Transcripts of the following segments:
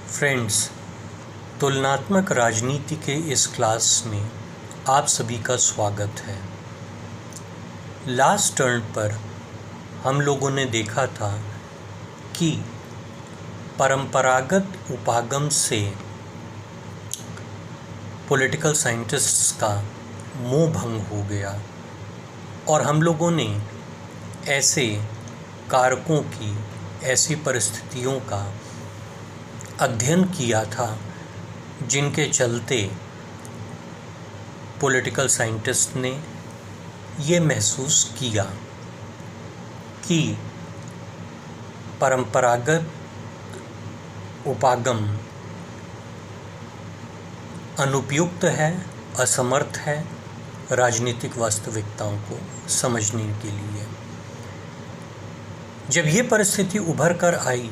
Friends, तुलनात्मक राजनीति के इस क्लास में आप सभी का स्वागत है। लास्ट टर्न पर हम लोगों ने देखा था कि परंपरागत उपागम से पॉलिटिकल साइंटिस्ट्स का मोह भंग हो गया और हम लोगों ने ऐसे कारकों की, ऐसी परिस्थितियों का अध्ययन किया था जिनके चलते पॉलिटिकल साइंटिस्ट ने ये महसूस किया कि परंपरागत उपागम अनुपयुक्त है, असमर्थ है राजनीतिक वास्तविकताओं को समझने के लिए। जब ये परिस्थिति उभर कर आई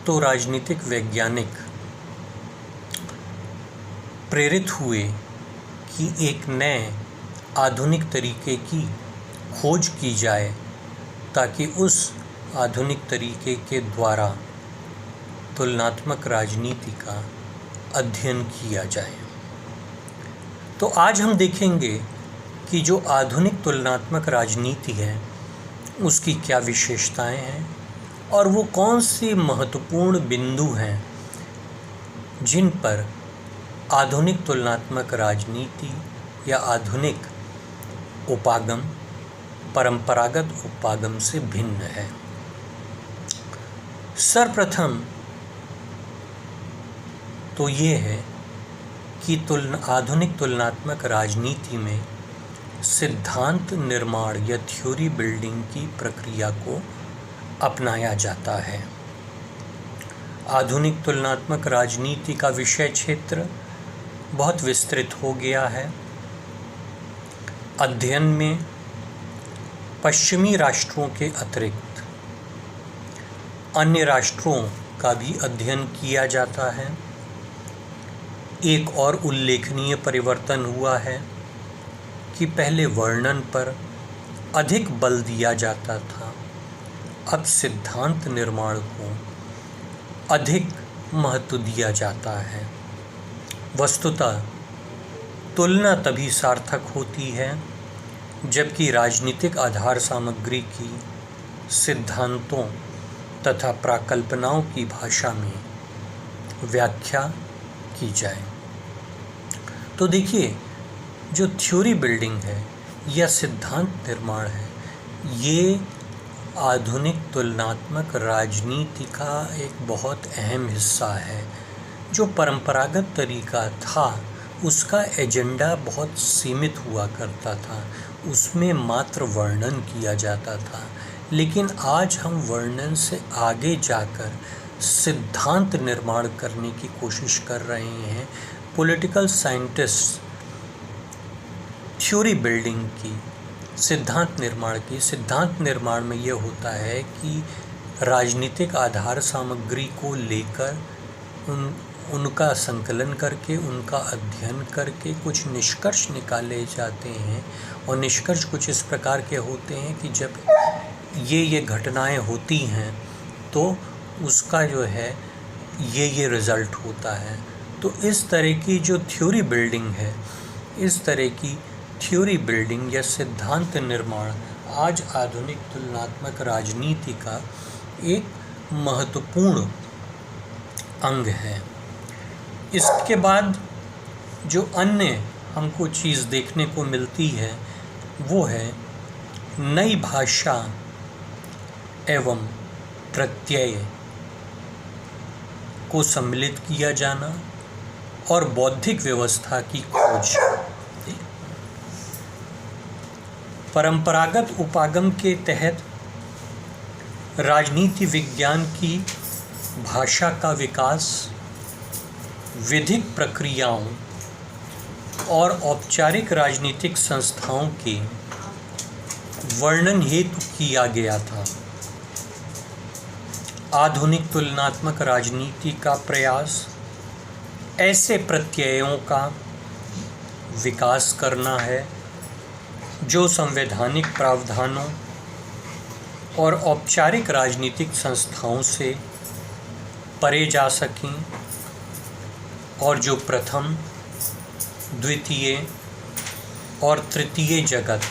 तो राजनीतिक वैज्ञानिक प्रेरित हुए कि एक नए आधुनिक तरीके की खोज की जाए ताकि उस आधुनिक तरीके के द्वारा तुलनात्मक राजनीति का अध्ययन किया जाए। तो आज हम देखेंगे कि जो आधुनिक तुलनात्मक राजनीति है उसकी क्या विशेषताएं हैं और वो कौन से महत्वपूर्ण बिंदु हैं जिन पर आधुनिक तुलनात्मक राजनीति या आधुनिक उपागम परंपरागत उपागम से भिन्न है। सर्वप्रथम तो ये है कि आधुनिक तुलनात्मक राजनीति में सिद्धांत निर्माण या थ्योरी बिल्डिंग की प्रक्रिया को अपनाया जाता है। आधुनिक तुलनात्मक राजनीति का विषय क्षेत्र बहुत विस्तृत हो गया है। अध्ययन में पश्चिमी राष्ट्रों के अतिरिक्त अन्य राष्ट्रों का भी अध्ययन किया जाता है। एक और उल्लेखनीय परिवर्तन हुआ है कि पहले वर्णन पर अधिक बल दिया जाता था, अब सिद्धांत निर्माण को अधिक महत्व दिया जाता है। वस्तुतः तुलना तभी सार्थक होती है जबकि राजनीतिक आधार सामग्री की सिद्धांतों तथा प्राकल्पनाओं की भाषा में व्याख्या की जाए। तो देखिए, जो थ्योरी बिल्डिंग है या सिद्धांत निर्माण है, ये आधुनिक तुलनात्मक राजनीति का एक बहुत अहम हिस्सा है। जो परंपरागत तरीका था उसका एजेंडा बहुत सीमित हुआ करता था, उसमें मात्र वर्णन किया जाता था। लेकिन आज हम वर्णन से आगे जाकर सिद्धांत निर्माण करने की कोशिश कर रहे हैं। पॉलिटिकल साइंटिस्ट थ्योरी बिल्डिंग की, सिद्धांत निर्माण में ये होता है कि राजनीतिक आधार सामग्री को लेकर उनका संकलन करके, उनका अध्ययन करके कुछ निष्कर्ष निकाले जाते हैं। और निष्कर्ष कुछ इस प्रकार के होते हैं कि जब ये घटनाएं होती हैं तो उसका जो है ये रिज़ल्ट होता है। तो इस तरह की जो थ्योरी बिल्डिंग है, इस तरह की थ्योरी बिल्डिंग या सिद्धांत निर्माण आज आधुनिक तुलनात्मक राजनीति का एक महत्वपूर्ण अंग है। इसके बाद जो अन्य हमको चीज़ देखने को मिलती है वो है नई भाषा एवं प्रत्यय को सम्मिलित किया जाना और बौद्धिक व्यवस्था की खोज। परंपरागत उपागम के तहत राजनीति विज्ञान की भाषा का विकास विधिक प्रक्रियाओं और औपचारिक राजनीतिक संस्थाओं के वर्णन हेतु किया गया था। आधुनिक तुलनात्मक राजनीति का प्रयास ऐसे प्रत्ययों का विकास करना है जो संवैधानिक प्रावधानों और औपचारिक राजनीतिक संस्थाओं से परे जा सकें और जो प्रथम, द्वितीय और तृतीय जगत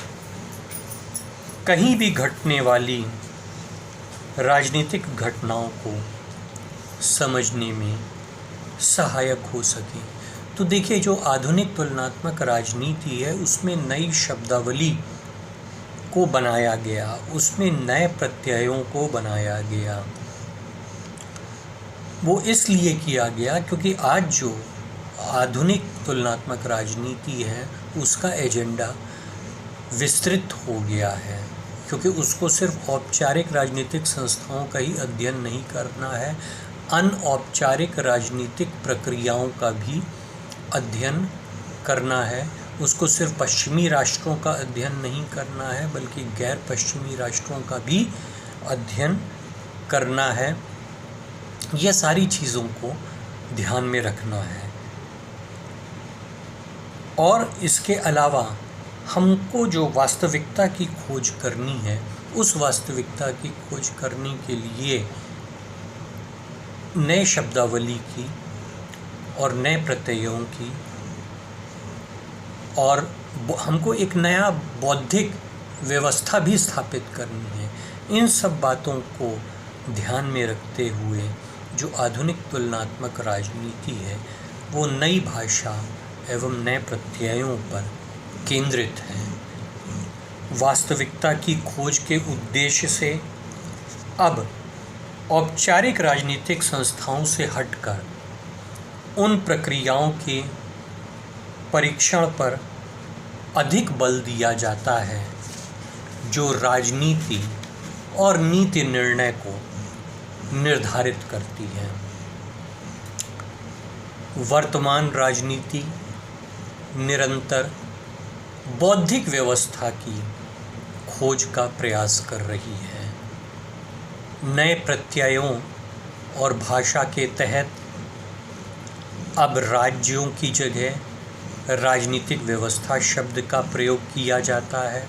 कहीं भी घटने वाली राजनीतिक घटनाओं को समझने में सहायक हो सके। तो देखिए, जो आधुनिक तुलनात्मक राजनीति है उसमें नई शब्दावली को बनाया गया, उसमें नए प्रत्ययों को बनाया गया। वो इसलिए किया गया क्योंकि आज जो आधुनिक तुलनात्मक राजनीति है उसका एजेंडा विस्तृत हो गया है, क्योंकि उसको सिर्फ औपचारिक राजनीतिक संस्थाओं का ही अध्ययन नहीं करना है, अनौपचारिक राजनीतिक प्रक्रियाओं का भी अध्ययन करना है। उसको सिर्फ पश्चिमी राष्ट्रों का अध्ययन नहीं करना है बल्कि गैर पश्चिमी राष्ट्रों का भी अध्ययन करना है। यह सारी चीज़ों को ध्यान में रखना है। और इसके अलावा हमको जो वास्तविकता की खोज करनी है, उस वास्तविकता की खोज करने के लिए नए शब्दावली की और नए प्रत्ययों की, और हमको एक नया बौद्धिक व्यवस्था भी स्थापित करनी है। इन सब बातों को ध्यान में रखते हुए जो आधुनिक तुलनात्मक राजनीति है वो नई भाषा एवं नए प्रत्ययों पर केंद्रित है। वास्तविकता की खोज के उद्देश्य से अब औपचारिक राजनीतिक संस्थाओं से हटकर उन प्रक्रियाओं के परीक्षण पर अधिक बल दिया जाता है जो राजनीति और नीति निर्णय को निर्धारित करती है। वर्तमान राजनीति निरंतर बौद्धिक व्यवस्था की खोज का प्रयास कर रही है। नए प्रत्ययों और भाषा के तहत अब राज्यों की जगह राजनीतिक व्यवस्था शब्द का प्रयोग किया जाता है।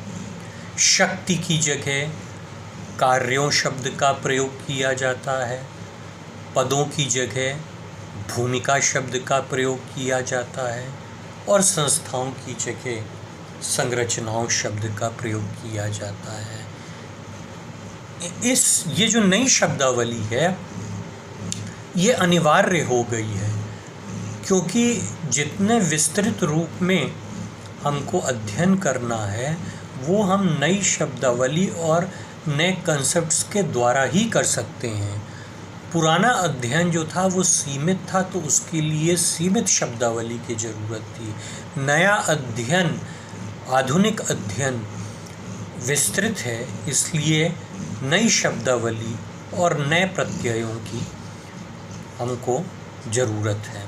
शक्ति की जगह कार्यों शब्द का प्रयोग किया जाता है। पदों की जगह भूमिका शब्द का प्रयोग किया जाता है और संस्थाओं की जगह संरचनाओं शब्द का प्रयोग किया जाता है। ये जो नई शब्दावली है ये अनिवार्य हो गई है, क्योंकि जितने विस्तृत रूप में हमको अध्ययन करना है वो हम नई शब्दावली और नए कंसेप्ट्स के द्वारा ही कर सकते हैं। पुराना अध्ययन जो था वो सीमित था, तो उसके लिए सीमित शब्दावली की ज़रूरत थी। नया अध्ययन, आधुनिक अध्ययन विस्तृत है, इसलिए नई शब्दावली और नए प्रत्ययों की हमको ज़रूरत है।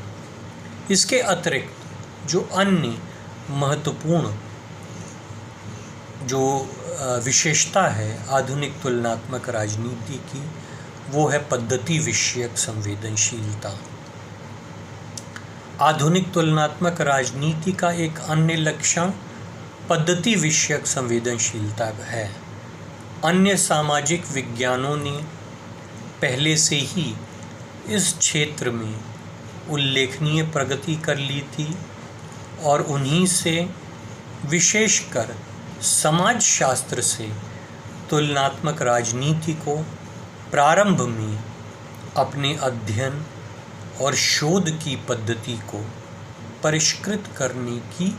इसके अतिरिक्त जो अन्य महत्वपूर्ण जो विशेषता है आधुनिक तुलनात्मक राजनीति की, वो है पद्धति विषयक संवेदनशीलता। आधुनिक तुलनात्मक राजनीति का एक अन्य लक्षण पद्धति विषयक संवेदनशीलता है। अन्य सामाजिक विज्ञानों ने पहले से ही इस क्षेत्र में उल्लेखनीय प्रगति कर ली थी और उन्हीं से विशेषकर समाजशास्त्र से तुलनात्मक राजनीति को प्रारंभ में अपने अध्ययन और शोध की पद्धति को परिष्कृत करने की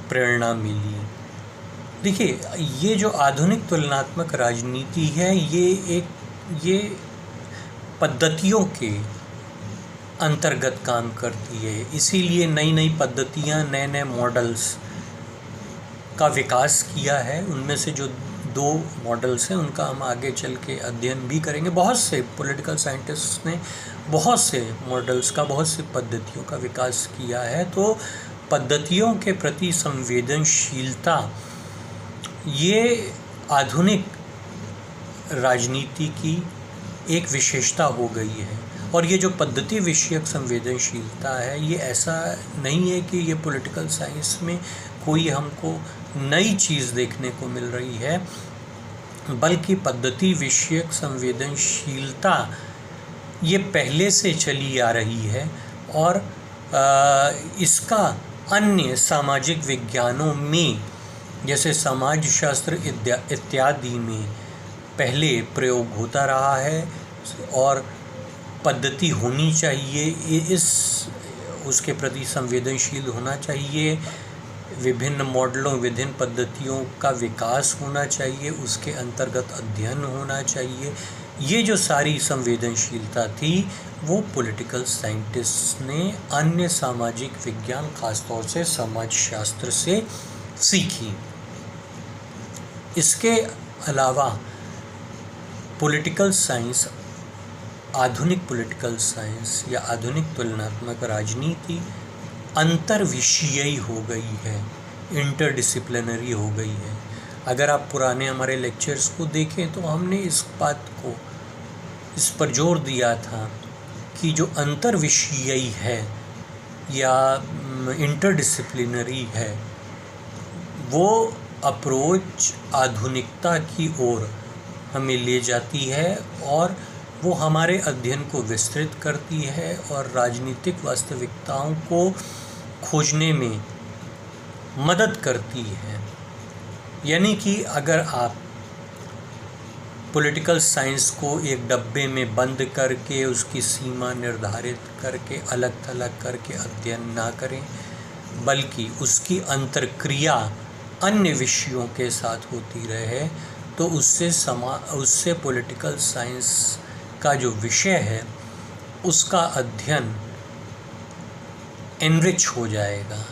प्रेरणा मिली। देखिए, ये जो आधुनिक तुलनात्मक राजनीति है ये पद्धतियों के अंतर्गत काम करती है। इसीलिए नई नई पद्धतियाँ, नए नए मॉडल्स का विकास किया है। उनमें से जो 2 मॉडल्स हैं उनका हम आगे चल के अध्ययन भी करेंगे। बहुत से पॉलिटिकल साइंटिस्ट्स ने बहुत से मॉडल्स का, बहुत सी पद्धतियों का विकास किया है। तो पद्धतियों के प्रति संवेदनशीलता ये आधुनिक राजनीति की एक विशेषता हो गई है। और ये जो पद्धति विषयक संवेदनशीलता है ये ऐसा नहीं है कि ये पॉलिटिकल साइंस में कोई हमको नई चीज़ देखने को मिल रही है, बल्कि पद्धति विषयक संवेदनशीलता ये पहले से चली आ रही है और इसका अन्य सामाजिक विज्ञानों में जैसे समाजशास्त्र इत्यादि में पहले प्रयोग होता रहा है और पद्धति होनी चाहिए, उसके प्रति संवेदनशील होना चाहिए, विभिन्न मॉडलों विभिन्न पद्धतियों का विकास होना चाहिए, उसके अंतर्गत अध्ययन होना चाहिए। ये जो सारी संवेदनशीलता थी वो पॉलिटिकल साइंटिस्ट ने अन्य सामाजिक विज्ञान खासतौर से समाजशास्त्र से सीखी। इसके अलावा पॉलिटिकल साइंस, आधुनिक पॉलिटिकल साइंस या आधुनिक तुलनात्मक राजनीति अंतर्विषयी हो गई है, इंटरडिसिप्लिनरी हो गई है। अगर आप पुराने हमारे लेक्चर्स को देखें तो हमने इस पर जोर दिया था कि जो अंतर्विषयी है या इंटरडिसिप्लिनरी है वो अप्रोच आधुनिकता की ओर हमें ले जाती है और वो हमारे अध्ययन को विस्तृत करती है और राजनीतिक वास्तविकताओं को खोजने में मदद करती है। यानी कि अगर आप पॉलिटिकल साइंस को एक डब्बे में बंद करके उसकी सीमा निर्धारित करके अलग थलग करके अध्ययन ना करें, बल्कि उसकी अंतर्क्रिया अन्य विषयों के साथ होती रहे, तो उससे पॉलिटिकल साइंस का जो विषय है उसका अध्ययन एनरिच हो जाएगा।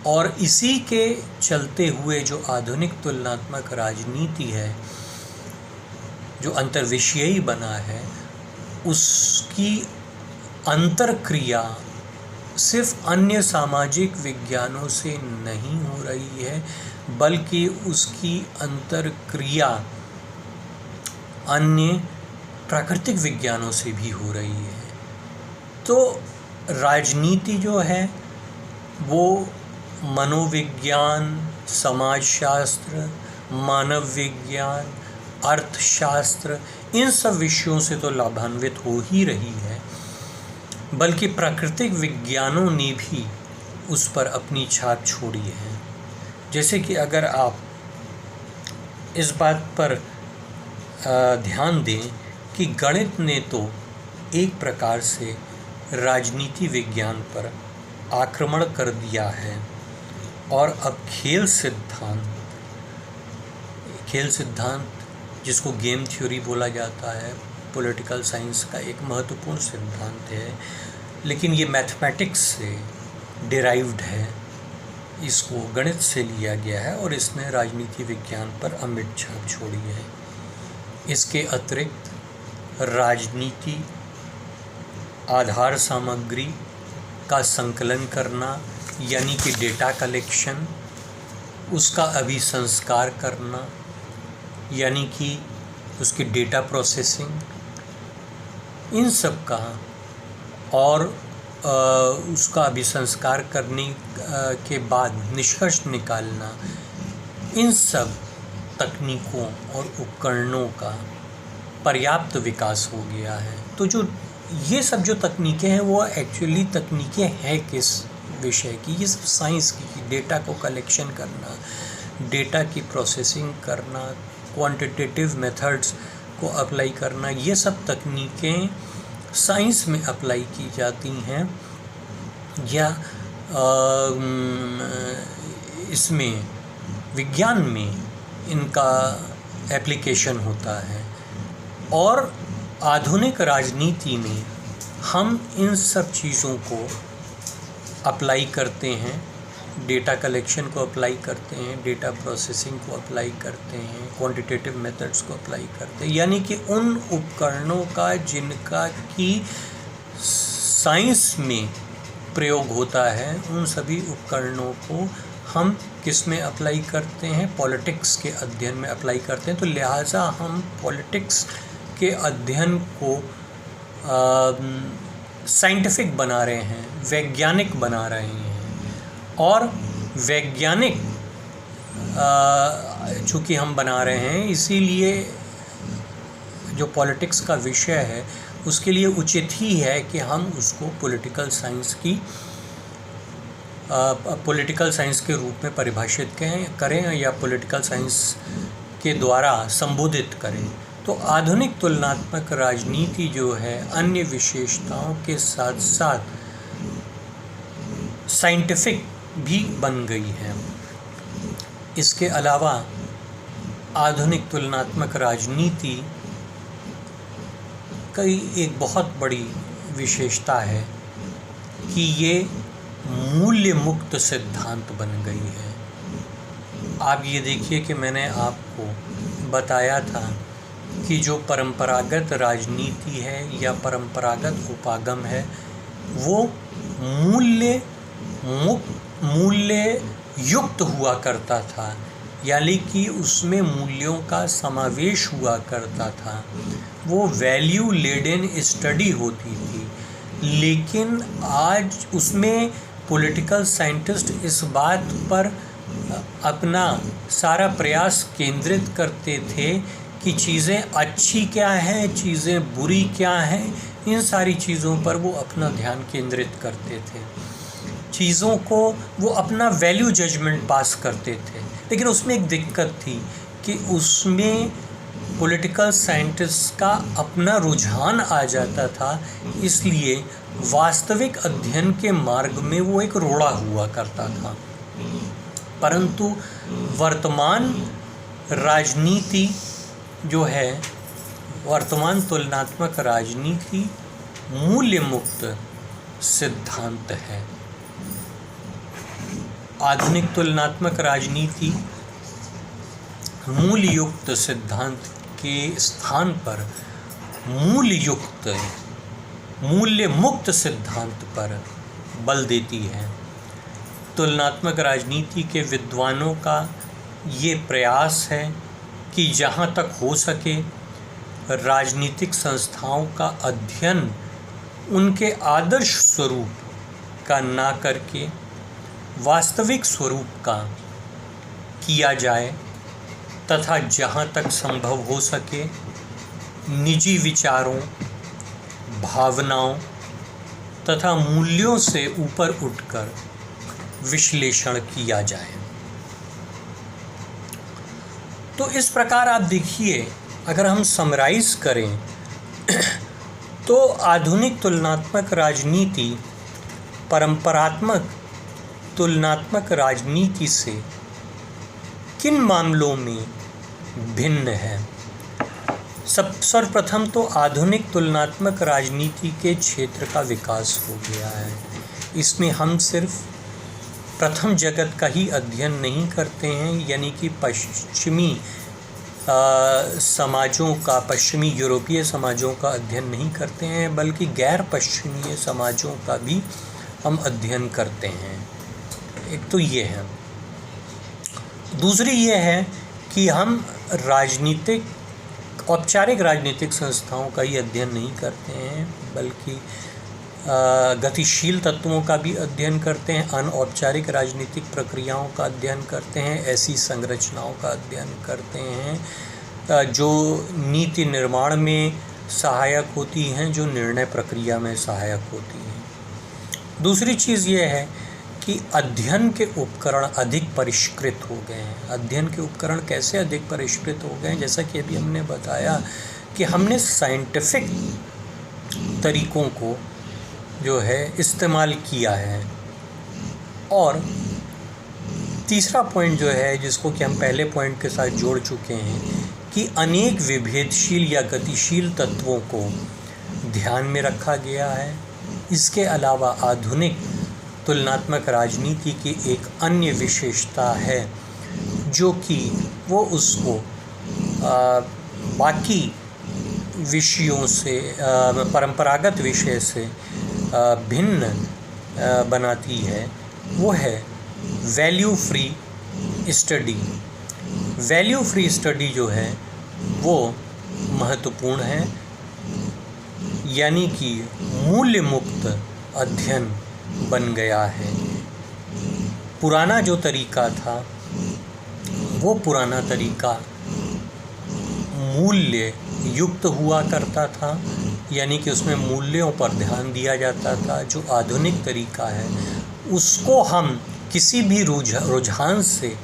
और इसी के चलते हुए जो आधुनिक तुलनात्मक राजनीति है, जो अंतर्विषयी बना है, उसकी अंतर्क्रिया सिर्फ अन्य सामाजिक विज्ञानों से नहीं हो रही है, बल्कि उसकी अंतर्क्रिया अन्य प्राकृतिक विज्ञानों से भी हो रही है। तो राजनीति जो है वो मनोविज्ञान, समाजशास्त्र, मानव विज्ञान, अर्थशास्त्र, इन सब विषयों से तो लाभान्वित हो ही रही है, बल्कि प्राकृतिक विज्ञानों ने भी उस पर अपनी छाप छोड़ी है। जैसे कि अगर आप इस बात पर ध्यान दें कि गणित ने तो एक प्रकार से राजनीति विज्ञान पर आक्रमण कर दिया है और अब खेल सिद्धांत जिसको गेम थ्योरी बोला जाता है, पॉलिटिकल साइंस का एक महत्वपूर्ण सिद्धांत है, लेकिन ये मैथमेटिक्स से डिराइव्ड है, इसको गणित से लिया गया है और इसने राजनीति विज्ञान पर अमिट छाप छोड़ी है। इसके अतिरिक्त राजनीति आधार सामग्री का संकलन करना, यानी कि डेटा कलेक्शन, उसका अभिसंस्कार करना, यानी कि उसकी डेटा प्रोसेसिंग, इन सब का और उसका अभिसंस्कार करने के बाद निष्कर्ष निकालना, इन सब तकनीकों और उपकरणों का पर्याप्त विकास हो गया है। तो जो ये सब जो तकनीकें हैं वो एक्चुअली तकनीकें हैं किस विषय की? ये सब साइंस की, डेटा को कलेक्शन करना, डेटा की प्रोसेसिंग करना, क्वांटिटेटिव मेथड्स को अप्लाई करना, ये सब तकनीकें साइंस में अप्लाई की जाती हैं या इसमें विज्ञान में इनका एप्लीकेशन होता है। और आधुनिक राजनीति में हम इन सब चीज़ों को अप्लाई करते हैं, डेटा कलेक्शन को अप्लाई करते हैं, डेटा प्रोसेसिंग को अप्लाई करते हैं, क्वांटिटेटिव मेथड्स को अप्लाई करते हैं, यानी कि उन उपकरणों का जिनका कि साइंस में प्रयोग होता है, उन सभी उपकरणों को हम किस में अप्लाई करते हैं? पॉलिटिक्स के अध्ययन में अप्लाई करते हैं। तो लिहाजा हम पॉलिटिक्स के अध्ययन को साइंटिफिक बना रहे हैं, वैज्ञानिक बना रहे हैं। और वैज्ञानिक चूँकि हम बना रहे हैं, इसीलिए जो पॉलिटिक्स का विषय है उसके लिए उचित ही है कि हम उसको पॉलिटिकल साइंस की पॉलिटिकल साइंस के रूप में परिभाषित करें या पॉलिटिकल साइंस के द्वारा संबोधित करें, तो आधुनिक तुलनात्मक राजनीति जो है अन्य विशेषताओं के साथ साथ साइंटिफिक भी बन गई है। इसके अलावा आधुनिक तुलनात्मक राजनीति की एक बहुत बड़ी विशेषता है कि ये मूल्य मुक्त सिद्धांत बन गई है। आप ये देखिए कि मैंने आपको बताया था कि जो परंपरागत राजनीति है या परंपरागत उपागम है वो मूल्य युक्त हुआ करता था, यानी कि उसमें मूल्यों का समावेश हुआ करता था, वो वैल्यू लेडन स्टडी होती थी। लेकिन आज उसमें पॉलिटिकल साइंटिस्ट इस बात पर अपना सारा प्रयास केंद्रित करते थे कि चीज़ें अच्छी क्या हैं, चीज़ें बुरी क्या हैं, इन सारी चीज़ों पर वो अपना ध्यान केंद्रित करते थे। चीज़ों को वो अपना वैल्यू जजमेंट पास करते थे। लेकिन उसमें एक दिक्कत थी कि उसमें पॉलिटिकल साइंटिस्ट का अपना रुझान आ जाता था, इसलिए वास्तविक अध्ययन के मार्ग में वो एक रोड़ा हुआ करता था। परंतु वर्तमान राजनीति जो है, वर्तमान तुलनात्मक राजनीति मूल्य मुक्त सिद्धांत है। आधुनिक तुलनात्मक राजनीति मूल्य युक्त सिद्धांत के स्थान पर मूल्य मुक्त सिद्धांत पर बल देती है। तुलनात्मक राजनीति के विद्वानों का ये प्रयास है कि जहाँ तक हो सके राजनीतिक संस्थाओं का अध्ययन उनके आदर्श स्वरूप का ना करके वास्तविक स्वरूप का किया जाए तथा जहाँ तक संभव हो सके निजी विचारों, भावनाओं तथा मूल्यों से ऊपर उठकर विश्लेषण किया जाए। तो इस प्रकार आप देखिए, अगर हम समराइज करें तो आधुनिक तुलनात्मक राजनीति परंपरात्मक तुलनात्मक राजनीति से किन मामलों में भिन्न है। सर्वप्रथम तो आधुनिक तुलनात्मक राजनीति के क्षेत्र का विकास हो गया है। इसमें हम सिर्फ प्रथम जगत का ही अध्ययन नहीं करते हैं, यानी कि पश्चिमी समाजों का, पश्चिमी यूरोपीय समाजों का अध्ययन नहीं करते हैं, बल्कि गैर पश्चिमी समाजों का भी हम अध्ययन करते हैं। एक तो ये है। दूसरी ये है कि हम औपचारिक राजनीतिक संस्थाओं का ही अध्ययन नहीं करते हैं, बल्कि गतिशील तत्वों का भी अध्ययन करते हैं, अनौपचारिक राजनीतिक प्रक्रियाओं का अध्ययन करते हैं, ऐसी संरचनाओं का अध्ययन करते हैं जो नीति निर्माण में सहायक होती हैं, जो निर्णय प्रक्रिया में सहायक होती हैं। दूसरी चीज़ ये है कि अध्ययन के उपकरण अधिक परिष्कृत हो गए हैं। अध्ययन के उपकरण कैसे अधिक परिष्कृत हो गए हैं? जैसा कि अभी हमने बताया कि हमने साइंटिफिक तरीकों को जो है इस्तेमाल किया है। और तीसरा पॉइंट जो है, जिसको कि हम पहले पॉइंट के साथ जोड़ चुके हैं, कि अनेक विभेदशील या गतिशील तत्वों को ध्यान में रखा गया है। इसके अलावा आधुनिक तुलनात्मक राजनीति की एक अन्य विशेषता है जो कि वो उसको बाकी विषयों से, परंपरागत विषय से भिन्न बनाती है। वो है value free study. Value free study जो है वो महत्वपूर्ण है, यानी कि मूल्य मुक्त अध्ययन बन गया है। पुराना जो तरीका था वो पुराना तरीका मूल्य युक्त हुआ करता था, यानी कि उसमें मूल्यों पर ध्यान दिया जाता था। जो आधुनिक तरीका है उसको हम किसी भी रुझान से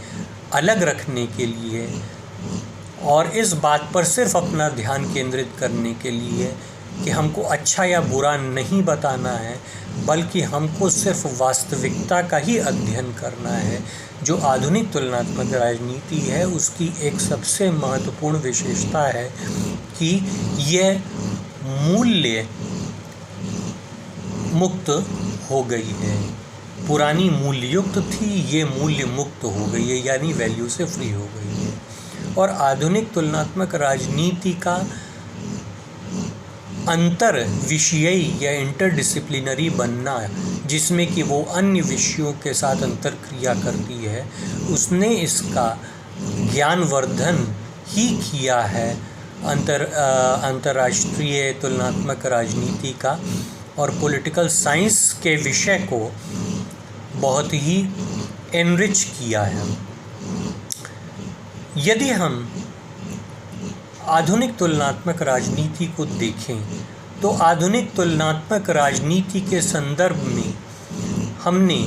अलग रखने के लिए और इस बात पर सिर्फ अपना ध्यान केंद्रित करने के लिए कि हमको अच्छा या बुरा नहीं बताना है, बल्कि हमको सिर्फ वास्तविकता का ही अध्ययन करना है, जो आधुनिक तुलनात्मक राजनीति है उसकी एक सबसे महत्वपूर्ण विशेषता है कि यह मूल्य मुक्त हो गई है। पुरानी मूल्ययुक्त थी, ये मूल्य मुक्त हो गई है, यानी वैल्यू से फ्री हो गई है। और आधुनिक तुलनात्मक राजनीति का अंतर विषयी या इंटरडिसिप्लिनरी बनना, जिसमें कि वो अन्य विषयों के साथ अंतरक्रिया करती है, उसने इसका ज्ञानवर्धन ही किया है अंतर्राष्ट्रीय तुलनात्मक राजनीति का, और पॉलिटिकल साइंस के विषय को बहुत ही एनरिच किया है। यदि हम आधुनिक तुलनात्मक राजनीति को देखें तो आधुनिक तुलनात्मक राजनीति के संदर्भ में हमने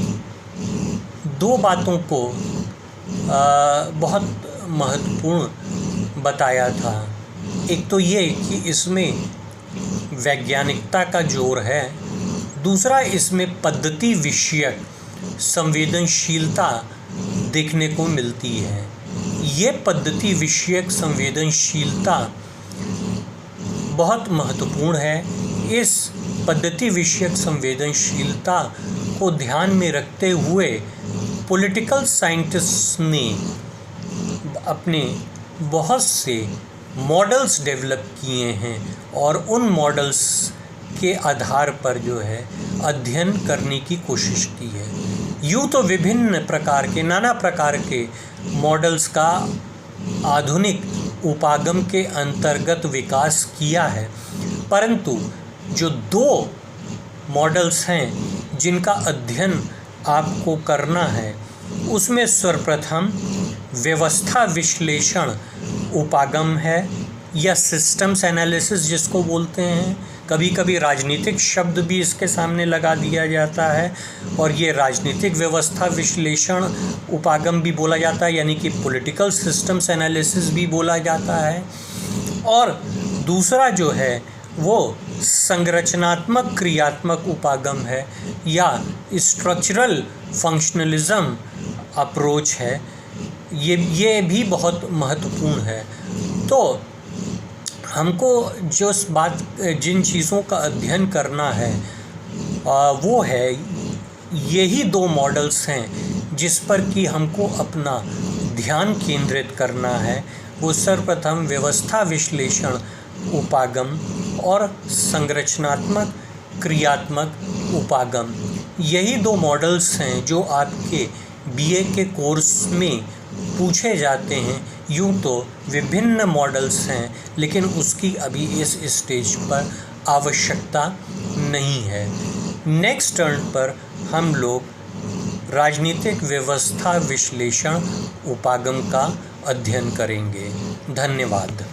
दो बातों को बहुत महत्वपूर्ण बताया था। एक तो ये कि इसमें वैज्ञानिकता का जोर है, दूसरा इसमें पद्धति विषयक संवेदनशीलता देखने को मिलती है। ये पद्धति विषयक संवेदनशीलता बहुत महत्वपूर्ण है। इस पद्धति विषयक संवेदनशीलता को ध्यान में रखते हुए पॉलिटिकल साइंटिस्ट ने अपने बहुत से मॉडल्स डेवलप किए हैं और उन मॉडल्स के आधार पर जो है अध्ययन करने की कोशिश की है। यूँ तो विभिन्न प्रकार के नाना प्रकार के मॉडल्स का आधुनिक उपागम के अंतर्गत विकास किया है, परंतु जो दो मॉडल्स हैं जिनका अध्ययन आपको करना है, उसमें सर्वप्रथम व्यवस्था विश्लेषण उपागम है या सिस्टम्स एनालिसिस जिसको बोलते हैं। कभी कभी राजनीतिक शब्द भी इसके सामने लगा दिया जाता है और ये राजनीतिक व्यवस्था विश्लेषण उपागम भी बोला जाता है, यानी कि पॉलिटिकल सिस्टम्स एनालिसिस भी बोला जाता है। और दूसरा जो है वो संरचनात्मक क्रियात्मक उपागम है या स्ट्रक्चरल फंक्शनलिज्म अप्रोच है। ये भी बहुत महत्वपूर्ण है। तो हमको जिन चीज़ों का अध्ययन करना है वो है यही दो मॉडल्स हैं जिस पर कि हमको अपना ध्यान केंद्रित करना है। वो सर्वप्रथम व्यवस्था विश्लेषण उपागम और संरचनात्मक क्रियात्मक उपागम, यही दो मॉडल्स हैं जो आपके बीए के कोर्स में पूछे जाते हैं। यूँ तो विभिन्न मॉडल्स हैं, लेकिन उसकी अभी इस स्टेज पर आवश्यकता नहीं है। नेक्स्ट टर्न पर हम लोग राजनीतिक व्यवस्था विश्लेषण उपागम का अध्ययन करेंगे। धन्यवाद।